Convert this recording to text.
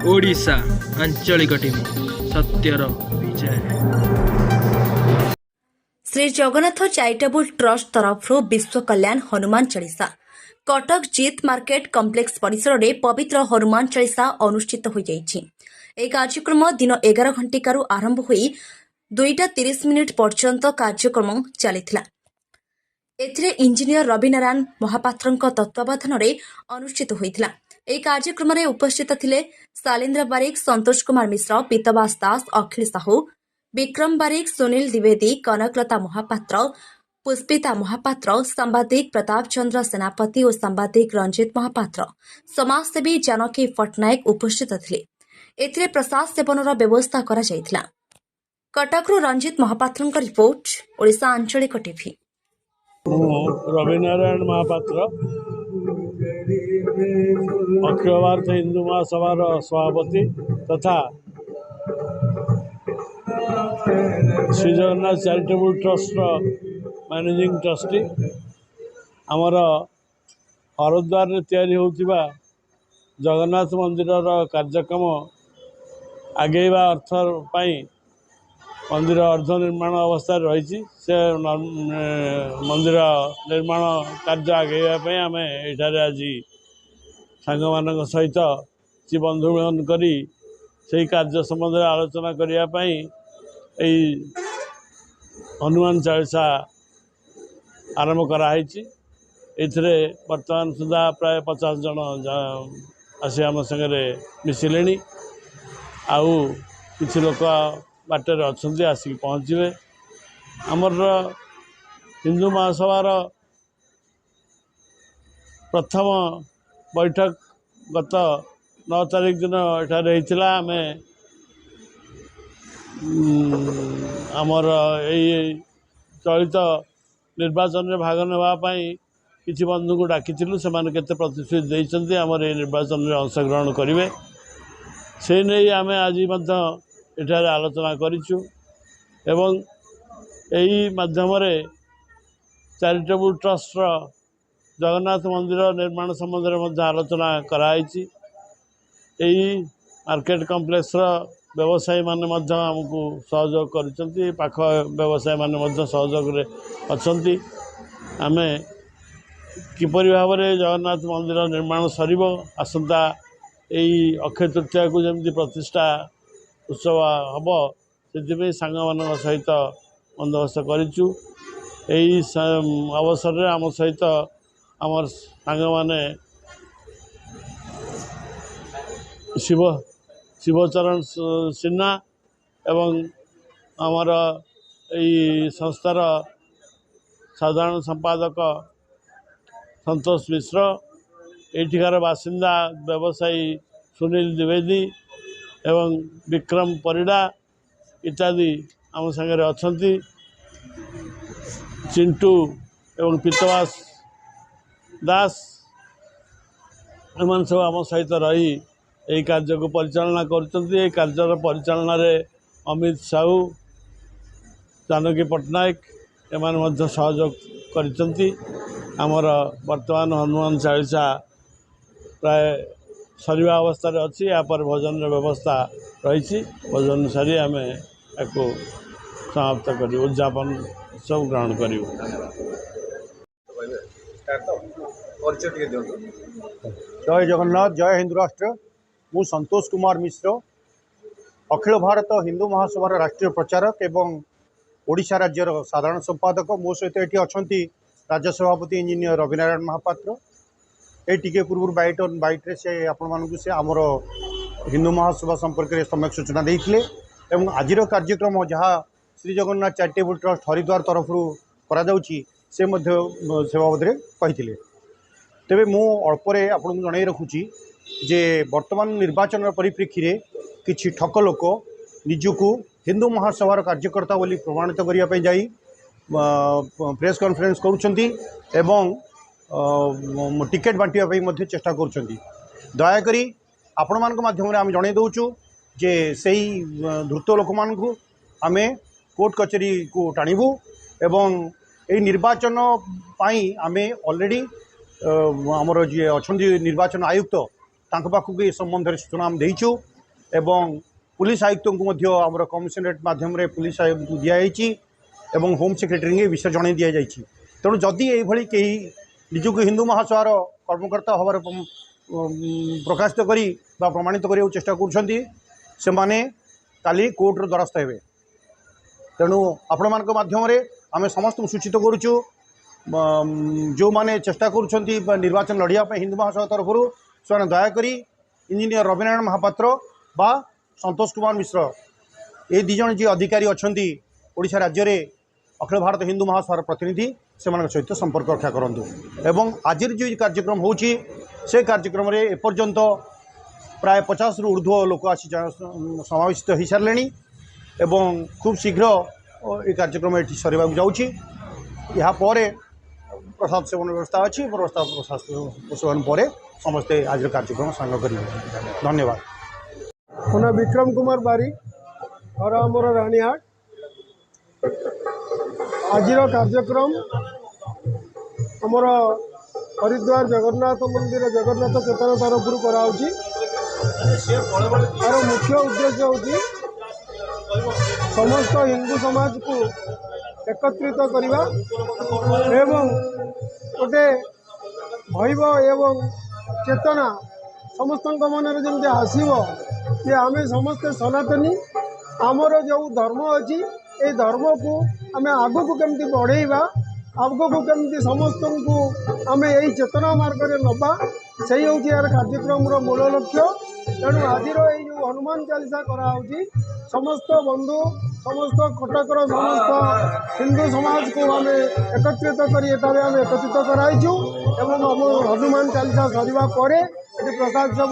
ओडिशा आंचलिक टीवी सत्यर विजय। Shri Jagannath charitable trust तरफ विश्व कल्याण हनुमान चालीसा कटक जीत मार्केट कम्प्लेक्स परिसर में पवित्र हनुमान चालीसा अनुष्ठित हो जाइए। कार्यक्रम दिन 11 घंटिकार आरंभ हो 2:30 पर्यंत कार्यक्रम चली। इंजीनियर रविनारायण महापात्र तत्वावधान में अनुष्ठित होता। यह कार्यक्रम में उपस्थित थिले शालेन्द्र बारिक, संतोष कुमार मिश्र, पीतवास दास, अखिल साहू, विक्रम बारिक, सुनील द्विवेदी, कनकलता महापात्र, पुष्पिता महापात्र, सांबादिक प्रताप चंद्र सेनापति और सांबादिक रंजित महापात्र, समाजसेवी जानकी पट्टनायक उपस्थित थिले। एथिरे प्रसाद सेवन व्यवस्था करा जायतिला। कटकरू रंजित महापात्र रिपोर्ट, ओडिशा आंचलिक टीवी। रविनारायण महापात्र अखिल भारत हिंदू महासभार सभापति तथा Shri Jagannath charitable trust managing trustee आमर हरद्वार तैयारी होतिबा जगन्नाथ मंदिर कार्यक्रम आगेवा अर्थ पाई मंदिर अर्ध निर्माण अवस्था रही से मंदिर निर्माण कार्य आगे आम ये आज सांग मान सहित सी बंधु मिलन करी से कार्य संबंध में आलोचना करने हनुमान चालीसा आरंभ कराई। एथिरे वर्तमान सुधा प्राय 50 जन आसी आम संगे मिसिले। आउ किसी लोक बाटर अच्छा आसिक पहुँचे। आमर हिंदू महासभार प्रथम बैठक गत 9 तारीख दिन एठारे होता। आमर यही चलित निर्वाचन में भाग नापी किसी बंधु को डाकी से केते प्रतिश्रुति देते आमर ये निर्वाचन में अंशग्रहण करेंगे से नहीं आम आज एठारे आलोचना करिछु एवं यही माध्यम चैरिटेबल ट्रस्ट जगन्नाथ मंदिर निर्माण संबंध में आलोचना कराई। यही मार्केट कम्प्लेक्स व्यवसायी माने आमको सहयोग कर पाख व्यवसायी माने सहयोग अच्छा। आम किपरि भाव में जगन्नाथ मंदिर निर्माण सर आसंता यही अक्षय तृतीया को जमी प्रतिष्ठा उत्सव हम से सांग मान सहित बंदोबस्त करूँ। यही अवसर में आम सहित आमर सांग माने शिवचरण सिन्हा एवं आमर यही संस्थार साधारण संपादक संतोष मिश्र, एठिकार बासिंदा व्यवसायी सुनील द्विवेदी एवं विक्रम परिड़ा इत्यादि आम संगे अच्छा। चिंटू एवं पीतवास दास एम सब आम सहित रही यही कार्य को परिचालना कर कार्य परिचालन अमित साहू, जानकी पट्टनायक एम सहयोग कर वर्तमान हनुमान चालीसा प्राय सरिवा अवस्था अच्छी। या पर भोजन व्यवस्था रही। भोजन सारी आम या समाप्त कर उद्यापन सब ग्रहण कर। जय जगन्नाथ, जय हिंदू राष्ट्र। मु संतोष कुमार मिश्र, अखिल भारत हिंदू महासभार राष्ट्रीय प्रचारक एवं ओडिशा राज्यर साधारण संपादक। मो सहित ये अच्छा राज्य सभापति इंजीनियर रविनारायण महापात्र। ये टिके पूर्व बाइट्रे से आपण से आमर हिंदू महासभा संपर्क में सम्यक सूचना देते एवं आज कार्यक्रम जहाँ श्री जगन्नाथ चैरिटेबल ट्रस्ट हरिद्वार तरफ से बाबद कही। तेरे मु अल्पे आपको जन रखुची जे वर्तमान निर्वाचन परिप्रेक्षी में किसी ठक लोक निजक हिंदू महासभार कार्यकर्ता बोली प्रमाणित करने जाई प्रेस कॉन्फ्रेंस करुछंती एवं टिकेट बांटिया चेष्टा कर। दयाकोरी आपण मान माध्यम आम जन दौचु जे से धूर्त लोक मान आम कोर्ट कचेरी को टाणीबू एवं यही निर्वाचन आम ऑलरेडी आमर जी अच्छा निर्वाचन आयुक्त पाखक ए संबंध में सूचना देचु एवं पुलिस आयुक्त को आमर कमिशनरेट माध्यम पुलिस आयुक्त को दिखाई एवं होम सेक्रेटरी विषय जन दि जाए। तेणु जदि ये कहीं निजक हिंदू महासभार कर्मकर्ता हबार प्रकाशित करी बा प्रमाणित करने चेष्टा कर काली कोर्टर द्वारस्थ हे। तेणु आपण मान माध्यम आम समस्त सूचित करुचु जो माने चेष्टा कर निर्वाचन लड़िया हिंदू महासभा तरफ से दयाकोरी इंजीनियर रविनारायण महापात्र बा संतोष कुमार मिश्र ये दिजन जी अधिकारी अच्छा ओडिशा राज्य में अखिल भारत हिंदू महासभार प्रतिनिधि से सहित संपर्क रक्षा करूँ। एवं आज जो कार्यक्रम होची से कार्यक्रम में एपर्यंत प्राय 50 रु ऊर्ध्व लोक आसी समावेशित हो सारे एवं खूब शीघ्र ये कार्यक्रम ये सर जाऊँगी। यापर प्रसाद सेवन व्यवस्था अच्छी प्रसाद सेवन पर समस्ते आज कार्यक्रम सांग करेंगे। धन्यवाद। मोना विक्रम कुमार बारिक और आमर रानीहाट आज कार्यक्रम आमर हरिद्वार जगन्नाथ मंदिर जगन्नाथ चेतना तरफ कराऊँगी। यार मुख्य उद्देश्य होची समस्त हिंदू समाज को एकत्रित करवा एवं गोटे भैव एवं चेतना समस्त मन में जमी आसव कि आम समस्ते सनातनी आमर जो धर्म अच्छी ये धर्म को आम आग को केमती बढ़ेवा आग को केमती समस्त को आम यही चेतना मार्ग में नवा से यार कार्यक्रम मूल लक्ष्य। तेणु आज जो हनुमान चालीसा कराऊँगी समस्त बंधु समस्त कटकर समस्त हिंदू समाज को आम एकत्रित कर एकत्रित कराइछु एवं आम हनुमान चालीसा सरिबा परे प्रसाद सब